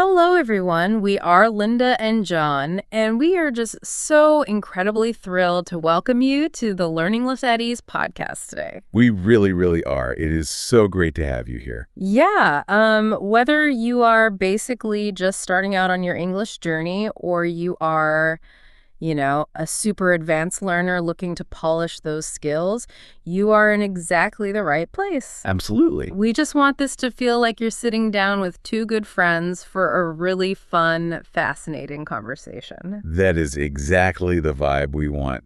Hello, everyone. We are Linda and John, and we are just so incredibly thrilled to welcome you to the Learning Less at Ease podcast today. We really, really are. It is so great to have you here. Yeah, whether you are basically just starting out on your English journey or you are, a super advanced learner looking to polish those skills, you are in exactly the right place. Absolutely. We just want this to feel like you're sitting down with two good friends for a really fun, fascinating conversation. That is exactly the vibe we want.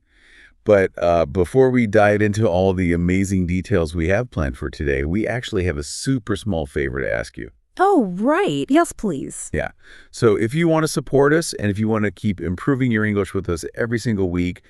But before we dive into all the amazing details we have planned for today, we actually have a super small favor to ask you. Oh, right. Yes, please. Yeah. So if you want to support us and if you want to keep improving your English with us every single week,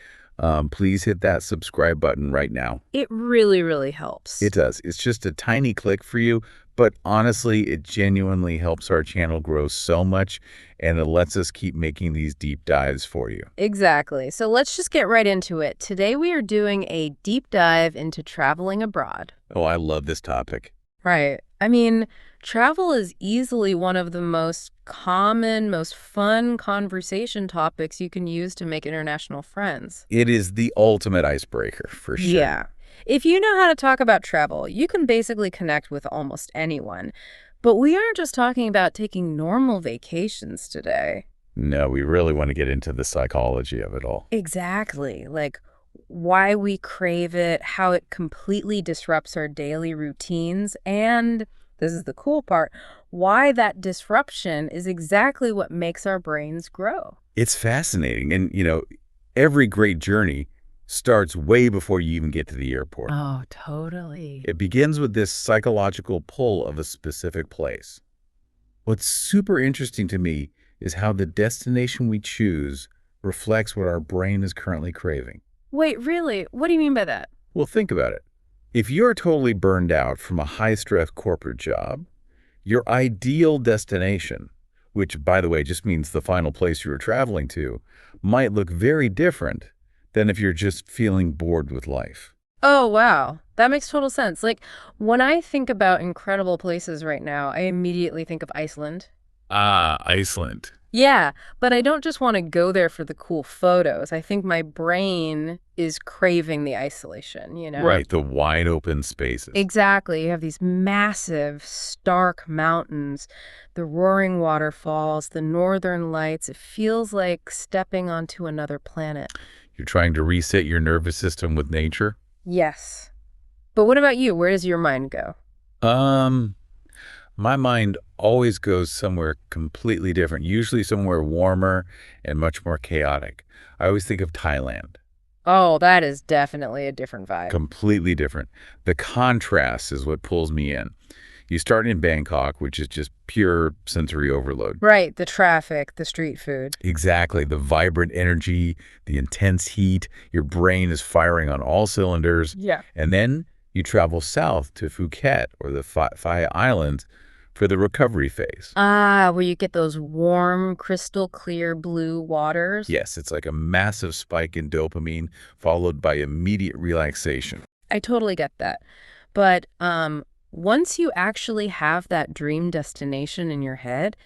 please hit that subscribe button right now. It really, really helps. It does. It's just a tiny click for you, but honestly, it genuinely helps our channel grow so much, and it lets us keep making these deep dives for you. Exactly. So let's just get right into it. Today we are doing a deep dive into traveling abroad. Oh, I love this topic. Right. I mean, travel is easily one of the most common, most fun conversation topics you can use to make international friends. It is the ultimate icebreaker, for sure. Yeah. If you know how to talk about travel, you can basically connect with almost anyone. But we aren't just talking about taking normal vacations today. No, we really want to get into the psychology of it all. Exactly. Like why we crave it, how it completely disrupts our daily routines, and this is the cool part, why that disruption is exactly what makes our brains grow. It's fascinating. And, every great journey starts way before you even get to the airport. Oh, totally. It begins with this psychological pull of a specific place. What's super interesting to me is how the destination we choose reflects what our brain is currently craving. Wait, really? What do you mean by that? Well, think about it. If you're totally burned out from a high-stress corporate job, your ideal destination, which, by the way, just means the final place you're traveling to, might look very different than if you're just feeling bored with life. Oh, wow. That makes total sense. Like, when I think about incredible places right now, I immediately think of Iceland. Ah, Iceland. Yeah, but I don't just want to go there for the cool photos. I think my brain is craving the isolation, Right, the wide open spaces. Exactly. You have these massive, stark mountains, the roaring waterfalls, the northern lights. It feels like stepping onto another planet. You're trying to reset your nervous system with nature? Yes. But what about you? Where does your mind go? My mind always goes somewhere completely different, usually somewhere warmer and much more chaotic. I always think of Thailand. Oh, that is definitely a different vibe. Completely different. The contrast is what pulls me in. You start in Bangkok, which is just pure sensory overload. Right, the traffic, the street food. Exactly. The vibrant energy, the intense heat. Your brain is firing on all cylinders. Yeah. And then you travel south to Phuket or the Phi Islands for the recovery phase. Ah, where you get those warm, crystal clear blue waters. Yes, it's like a massive spike in dopamine followed by immediate relaxation. I totally get that. But once you actually have that dream destination in your head,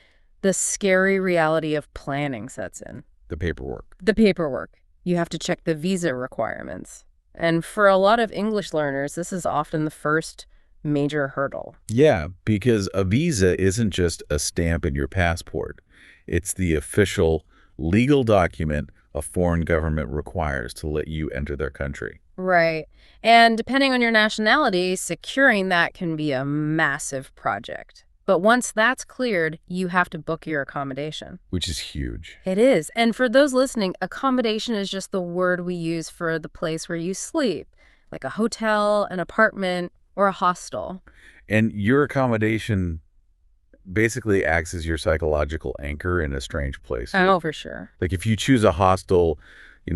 the scary reality of planning sets in. The paperwork. The paperwork. You have to check the visa requirements. And for a lot of English learners, this is often the first major hurdle. Yeah, because a visa isn't just a stamp in your passport. It's the official legal document a foreign government requires to let you enter their country. Right. And depending on your nationality, securing that can be a massive project. But once that's cleared, you have to book your accommodation. Which is huge. It is. And for those listening, accommodation is just the word we use for the place where you sleep, like a hotel, an apartment, or a hostel. And your accommodation basically acts as your psychological anchor in a strange place. Oh, for sure. Like if you choose a hostel,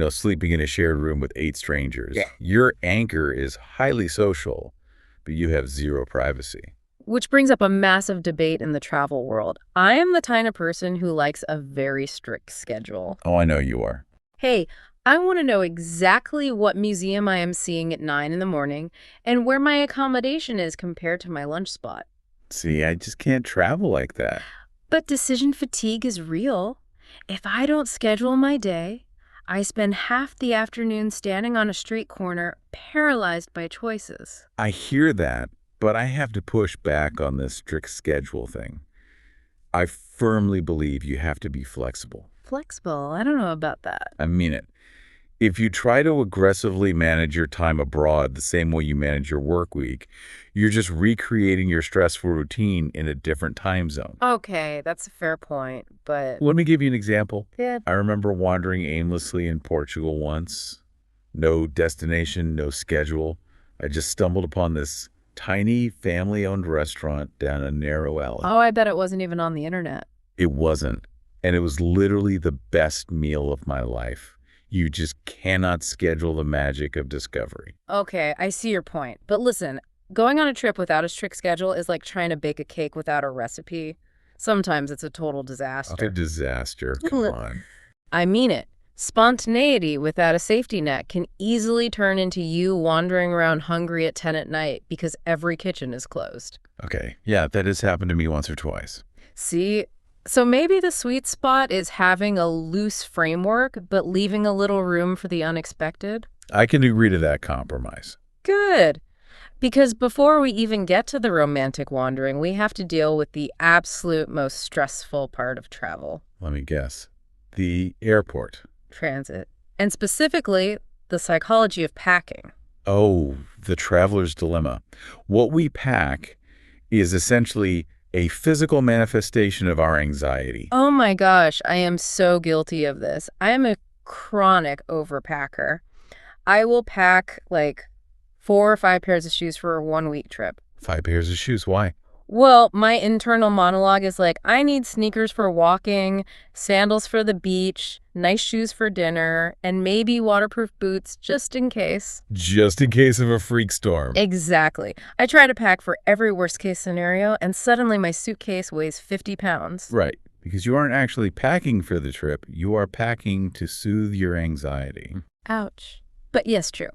sleeping in a shared room with 8 strangers, your anchor is highly social, but you have zero privacy. Which brings up a massive debate in the travel world. I am the kind of person who likes a very strict schedule. Oh, I know you are. Hey, I want to know exactly what museum I am seeing at 9 in the morning and where my accommodation is compared to my lunch spot. See, I just can't travel like that. But decision fatigue is real. If I don't schedule my day, I spend half the afternoon standing on a street corner, paralyzed by choices. I hear that, but I have to push back on this strict schedule thing. I firmly believe you have to be flexible. Flexible? I don't know about that. I mean it. If you try to aggressively manage your time abroad the same way you manage your work week, you're just recreating your stressful routine in a different time zone. Okay, that's a fair point, but Let me give you an example. yeah. I remember wandering aimlessly in Portugal once. No destination, no schedule. I just stumbled upon this tiny family-owned restaurant down a narrow alley. Oh, I bet it wasn't even on the internet. It wasn't. And it was literally the best meal of my life. You just cannot schedule the magic of discovery. Okay, I see your point. But listen, going on a trip without a strict schedule is like trying to bake a cake without a recipe. Sometimes it's a total A disaster. disaster. Come on. I mean it. Spontaneity without a safety net can easily turn into you wandering around hungry at 10 at night because every kitchen is closed. Okay. Yeah, that has happened to me once or twice. See? So maybe the sweet spot is having a loose framework, but leaving a little room for the unexpected? I can agree to that compromise. Good. Because before we even get to the romantic wandering, we have to deal with the absolute most stressful part of travel, Let me guess. The airport. transit. And specifically, the psychology of packing. Oh, the traveler's dilemma. What we pack is essentially a physical manifestation of our anxiety. Oh my gosh, I am so guilty of this. I am a chronic overpacker. I will pack like 4 or 5 pairs of shoes for a 1-week trip. 5 pairs of shoes. Why? Well, my internal monologue is like, I need sneakers for walking, sandals for the beach, nice shoes for dinner, and maybe waterproof boots just in case. Just in case of a freak storm. Exactly. I try to pack for every worst-case scenario, and suddenly my suitcase weighs 50 pounds. Right. Because you aren't actually packing for the trip. You are packing to soothe your anxiety. Ouch. But yes, true.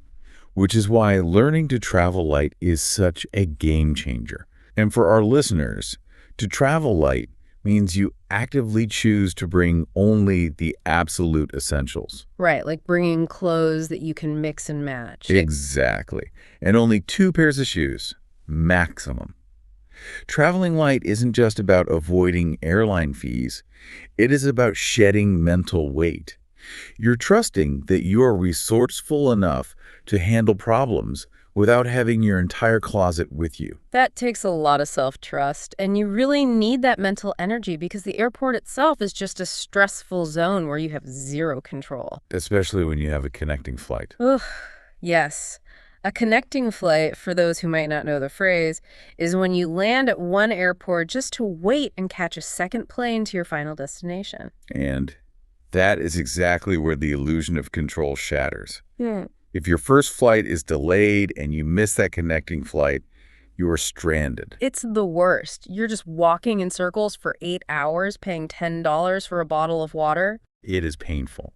Which is why learning to travel light is such a game changer. And for our listeners, to travel light means you actively choose to bring only the absolute essentials. Right, like bringing clothes that you can mix and match. Exactly. And only 2 pairs of shoes, maximum. Traveling light isn't just about avoiding airline fees. It is about shedding mental weight. You're trusting that you are resourceful enough to handle problems without having your entire closet with you. That takes a lot of self-trust, and you really need that mental energy because the airport itself is just a stressful zone where you have zero control. Especially when you have a connecting flight. Ugh, yes. A connecting flight, for those who might not know the phrase, is when you land at one airport just to wait and catch a second plane to your final destination. And that is exactly where the illusion of control shatters. Yeah. If your first flight is delayed and you miss that connecting flight, you are stranded. It's the worst. You're just walking in circles for 8 hours, paying $10 for a bottle of water. It is painful.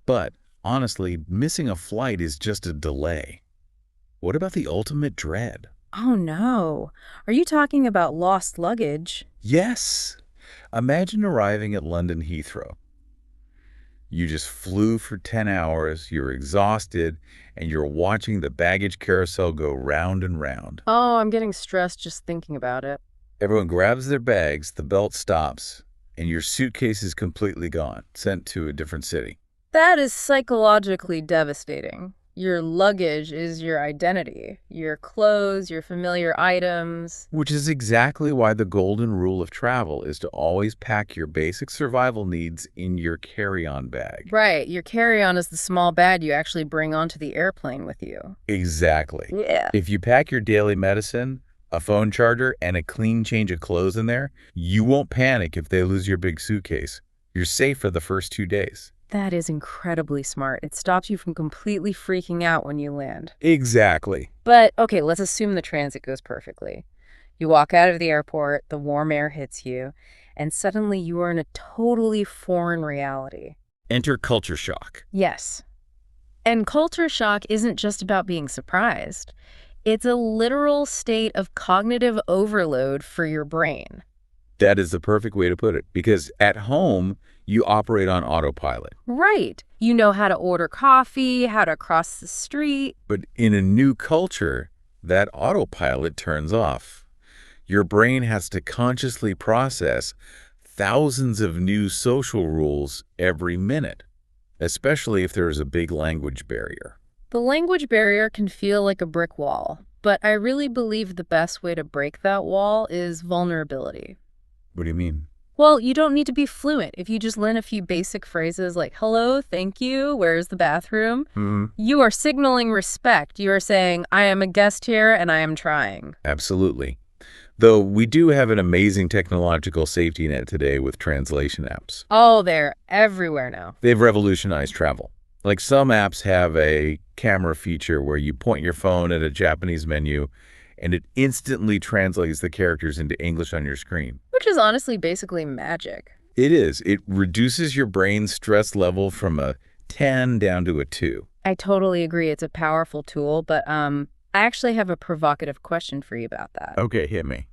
But honestly, missing a flight is just a delay. What about the ultimate dread? Oh no. Are you talking about lost luggage? Yes. Imagine arriving at London Heathrow. You just flew for 10 hours, you're exhausted, and you're watching the baggage carousel go round and round. Oh, I'm getting stressed just thinking about it. Everyone grabs their bags, the belt stops, and your suitcase is completely gone, sent to a different city. That is psychologically devastating. Your luggage is your identity, your clothes, your familiar items. Which is exactly why the golden rule of travel is to always pack your basic survival needs in your carry-on bag. Right, your carry-on is the small bag you actually bring onto the airplane with you. Exactly. Yeah. If you pack your daily medicine, a phone charger, and a clean change of clothes in there, you won't panic if they lose your big suitcase. You're safe for the first 2 days. That is incredibly smart. It stops you from completely freaking out when you land. Exactly. But, okay, let's assume the transit goes perfectly. You walk out of the airport, the warm air hits you, and suddenly you are in a totally foreign reality. Enter culture shock. Yes. And culture shock isn't just about being surprised. It's a literal state of cognitive overload for your brain. That is the perfect way to put it, because at home, you operate on autopilot. Right. You know how to order coffee, how to cross the street. But in a new culture, that autopilot turns off. Your brain has to consciously process thousands of new social rules every minute, especially if there is a big language barrier. The language barrier can feel like a brick wall, but I really believe the best way to break that wall is vulnerability. What do you mean? Well, you don't need to be fluent. If you just learn a few basic phrases like, hello, thank you, where's the bathroom? You are signaling respect. You are saying, I am a guest here and I am trying. Absolutely. Though we do have an amazing technological safety net today with translation apps. Oh, they're everywhere now. They've revolutionized travel. Like some apps have a camera feature where you point your phone at a Japanese menu and it instantly translates the characters into English on your screen. Which is honestly basically magic. It is. It reduces your brain's stress level from a 10 down to a 2. I totally agree. It's a powerful tool, but I actually have a provocative question for you about that. Okay, hit me.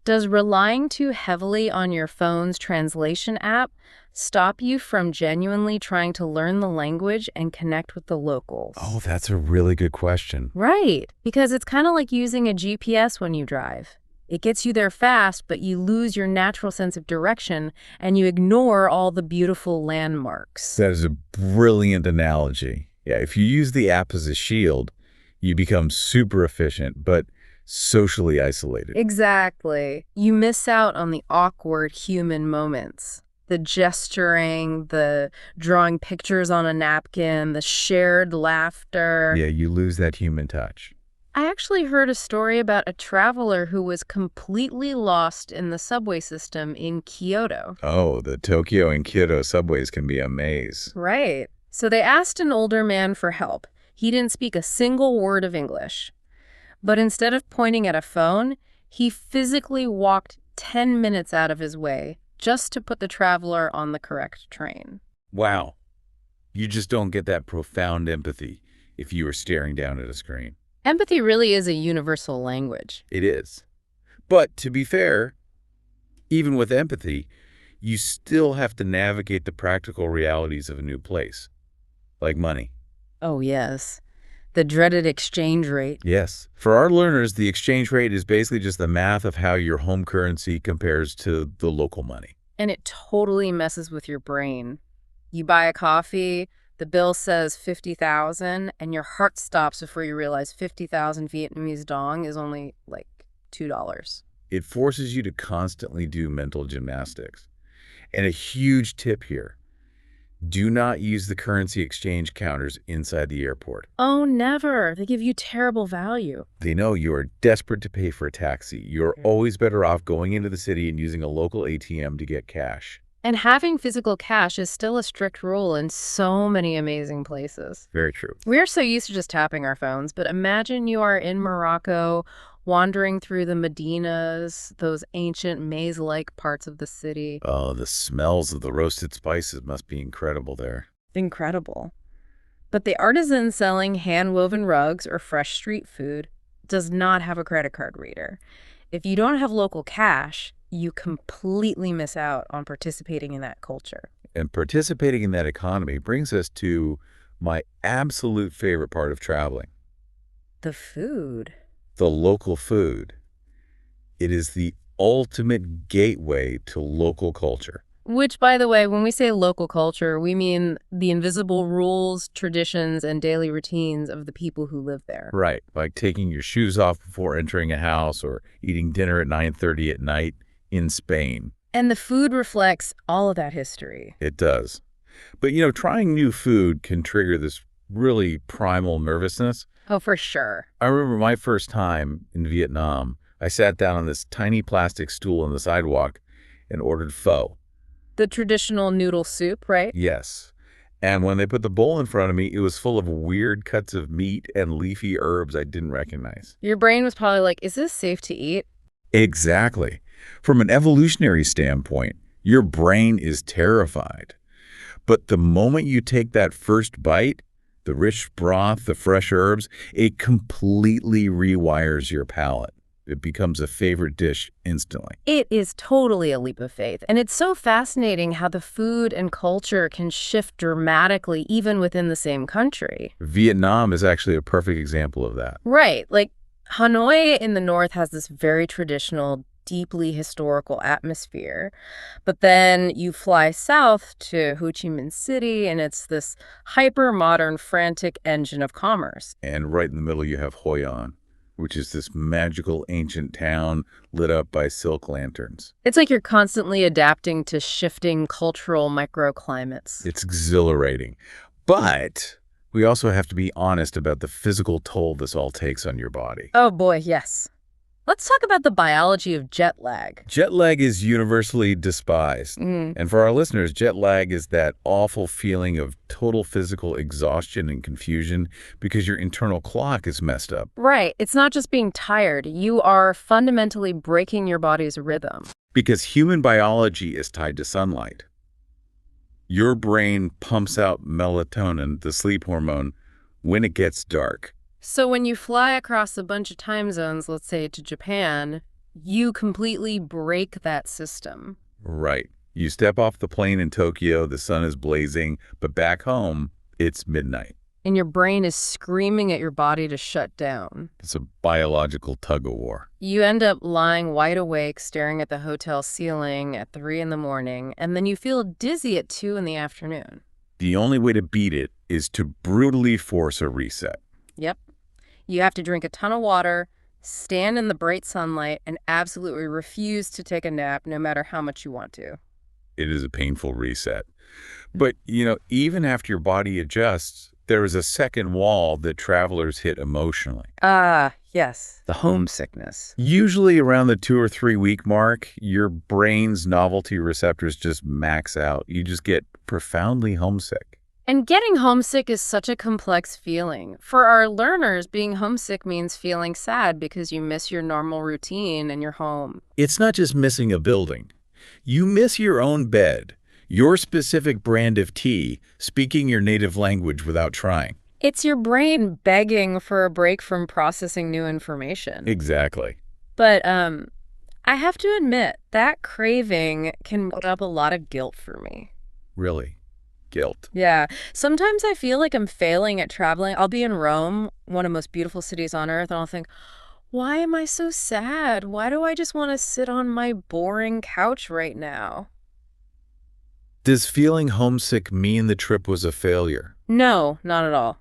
Does relying too heavily on your phone's translation app stop you from genuinely trying to learn the language and connect with the locals? Oh, that's a really good question. Right, because it's kind of like using a GPS when you drive. It gets you there fast, but you lose your natural sense of direction and you ignore all the beautiful landmarks. That is a brilliant analogy. Yeah, if you use the app as a shield, you become super efficient, but socially isolated. Exactly. You miss out on the awkward human moments. The gesturing, the drawing pictures on a napkin, the shared laughter. Yeah, you lose that human touch. I actually heard a story about a traveler who was completely lost in the subway system in Kyoto. Oh, the Tokyo and Kyoto subways can be a maze. Right. So they asked an older man for help. He didn't speak a single word of English. But instead of pointing at a phone, he physically walked 10 minutes out of his way just to put the traveler on the correct train. Wow. You just don't get that profound empathy if you are staring down at a screen. Empathy really is a universal language. It is. But to be fair, even with empathy, you still have to navigate the practical realities of a new place, like money. Oh, yes. The dreaded exchange rate. Yes. For our learners, the exchange rate is basically just the math of how your home currency compares to the local money. And it totally messes with your brain. You buy a coffee, the bill says 50,000, and your heart stops before you realize 50,000 Vietnamese dong is only like $2. It forces you to constantly do mental gymnastics. And a huge tip here, do not use the currency exchange counters inside the airport. Oh, never. They give you terrible value. They know you are desperate to pay for a taxi. You're always better off going into the city and using a local ATM to get cash. And having physical cash is still a strict rule in so many amazing places. Very true. We're so used to just tapping our phones, but imagine you are in Morocco, wandering through the Medinas, those ancient maze-like parts of the city. Oh, the smells of the roasted spices must be incredible there. Incredible. But the artisan selling hand-woven rugs or fresh street food does not have a credit card reader. If you don't have local cash, you completely miss out on participating in that culture. And participating in that economy brings us to my absolute favorite part of traveling. The food. The local food. It is the ultimate gateway to local culture. Which, by the way, when we say local culture, we mean the invisible rules, traditions, and daily routines of the people who live there. Right, like taking your shoes off before entering a house or eating dinner at 9:30 at night in Spain. And the food reflects all of that history. It does. But, trying new food can trigger this really primal nervousness. Oh, for sure. I remember my first time in Vietnam, I sat down on this tiny plastic stool on the sidewalk and ordered pho. The traditional noodle soup, right? Yes. And when they put the bowl in front of me, it was full of weird cuts of meat and leafy herbs I didn't recognize. Your brain was probably like, is this safe to eat? Exactly. From an evolutionary standpoint, your brain is terrified. But the moment you take that first bite, the rich broth, the fresh herbs, it completely rewires your palate. It becomes a favorite dish instantly. It is totally a leap of faith. And it's so fascinating how the food and culture can shift dramatically even within the same country. Vietnam is actually a perfect example of that. Right. Like Hanoi in the north has this very traditional, deeply historical atmosphere. But then you fly south to Ho Chi Minh City, and it's this hyper-modern, frantic engine of commerce. And right in the middle, you have Hoi An, which is this magical ancient town lit up by silk lanterns. It's like you're constantly adapting to shifting cultural microclimates. It's exhilarating. But we also have to be honest about the physical toll this all takes on your body. Oh boy, yes. Let's talk about the biology of jet lag. Jet lag is universally despised. And for our listeners, jet lag is that awful feeling of total physical exhaustion and confusion because your internal clock is messed up. Right. It's not just being tired. You are fundamentally breaking your body's rhythm. Because human biology is tied to sunlight. Your brain pumps out melatonin, the sleep hormone, when it gets dark. So when you fly across a bunch of time zones, let's say to Japan, you completely break that system. Right. You step off the plane in Tokyo, the sun is blazing, but back home, it's midnight. And your brain is screaming at your body to shut down. It's a biological tug-of-war. You end up lying wide awake, staring at the hotel ceiling at 3 in the morning, and then you feel dizzy at 2 in the afternoon. The only way to beat it is to brutally force a reset. Yep. You have to drink a ton of water, stand in the bright sunlight, and absolutely refuse to take a nap no matter how much you want to. It is a painful reset. But, even after your body adjusts, there is a second wall that travelers hit emotionally. Ah, yes. The homesickness. Usually around the 2 or 3 week mark, your brain's novelty receptors just max out. You just get profoundly homesick. And getting homesick is such a complex feeling. For our learners, being homesick means feeling sad because you miss your normal routine and your home. It's not just missing a building. You miss your own bed, your specific brand of tea, speaking your native language without trying. It's your brain begging for a break from processing new information. Exactly. But I have to admit, that craving can build up a lot of guilt for me. Really? Guilt. Yeah. Sometimes I feel like I'm failing at traveling. I'll be in Rome, one of the most beautiful cities on earth, and I'll think, why am I so sad? Why do I just want to sit on my boring couch right now? Does feeling homesick mean the trip was a failure? No, not at all.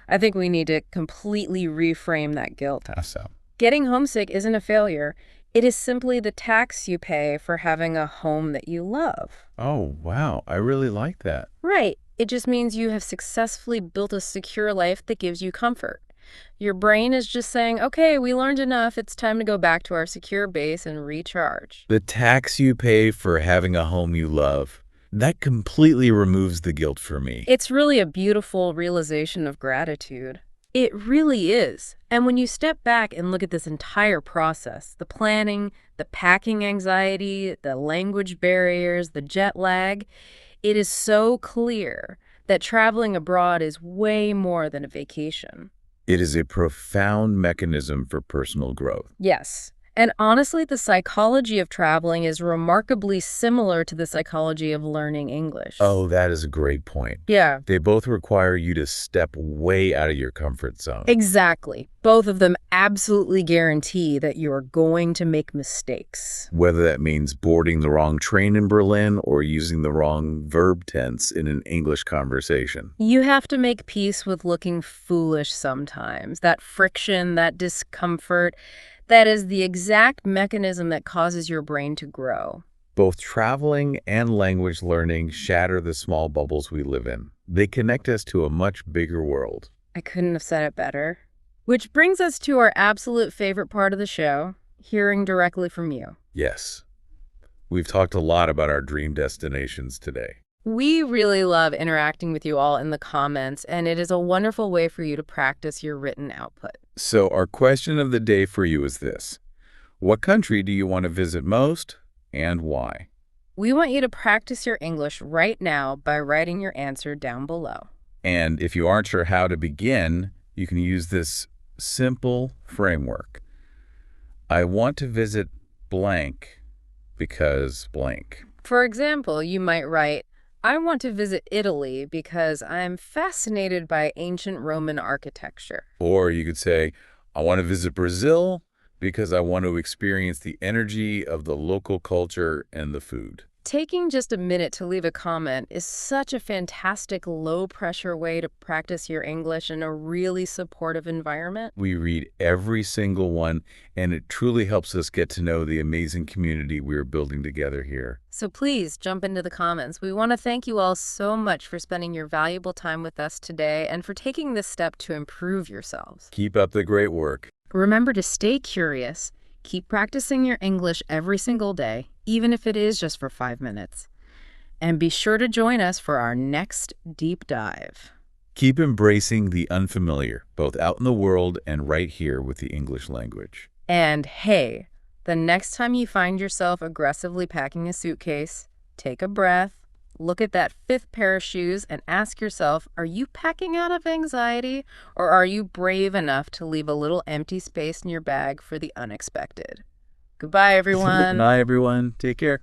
I think we need to completely reframe that guilt. How so? Getting homesick isn't a failure. It is simply the tax you pay for having a home that you love. Oh, wow. I really like that. Right. It just means you have successfully built a secure life that gives you comfort. Your brain is just saying, okay, we learned enough. It's time to go back to our secure base and recharge. The tax you pay for having a home you love, that completely removes the guilt for me. It's really a beautiful realization of gratitude. It really is. And when you step back and look at this entire process, the planning, the packing anxiety, the language barriers, the jet lag, it is so clear that traveling abroad is way more than a vacation. It is a profound mechanism for personal growth. Yes. And honestly, the psychology of traveling is remarkably similar to the psychology of learning English. Oh, that is a great point. Yeah. They both require you to step way out of your comfort zone. Exactly. Both of them absolutely guarantee that you're going to make mistakes. Whether that means boarding the wrong train in Berlin or using the wrong verb tense in an English conversation. You have to make peace with looking foolish sometimes. That friction, that discomfort, that is the exact mechanism that causes your brain to grow. Both traveling and language learning shatter the small bubbles we live in. They connect us to a much bigger world. I couldn't have said it better. Which brings us to our absolute favorite part of the show, hearing directly from you. Yes. We've talked a lot about our dream destinations today. We really love interacting with you all in the comments, and it is a wonderful way for you to practice your written output. So our question of the day for you is this. What country do you want to visit most and why? We want you to practice your English right now by writing your answer down below. And if you aren't sure how to begin, you can use this simple framework. I want to visit blank because blank. For example, you might write, I want to visit Italy because I'm fascinated by ancient Roman architecture. Or you could say, I want to visit Brazil because I want to experience the energy of the local culture and the food. Taking just a minute to leave a comment is such a fantastic low-pressure way to practice your English in a really supportive environment. We read every single one, and it truly helps us get to know the amazing community we're building together here. So please jump into the comments. We want to thank you all so much for spending your valuable time with us today and for taking this step to improve yourselves. Keep up the great work. Remember to stay curious, keep practicing your English every single day, even if it is just for 5 minutes. And be sure to join us for our next deep dive. Keep embracing the unfamiliar, both out in the world and right here with the English language. And hey, the next time you find yourself aggressively packing a suitcase, take a breath, look at that fifth pair of shoes, and ask yourself, are you packing out of anxiety, or are you brave enough to leave a little empty space in your bag for the unexpected? Goodbye, everyone. Bye, everyone. Take care.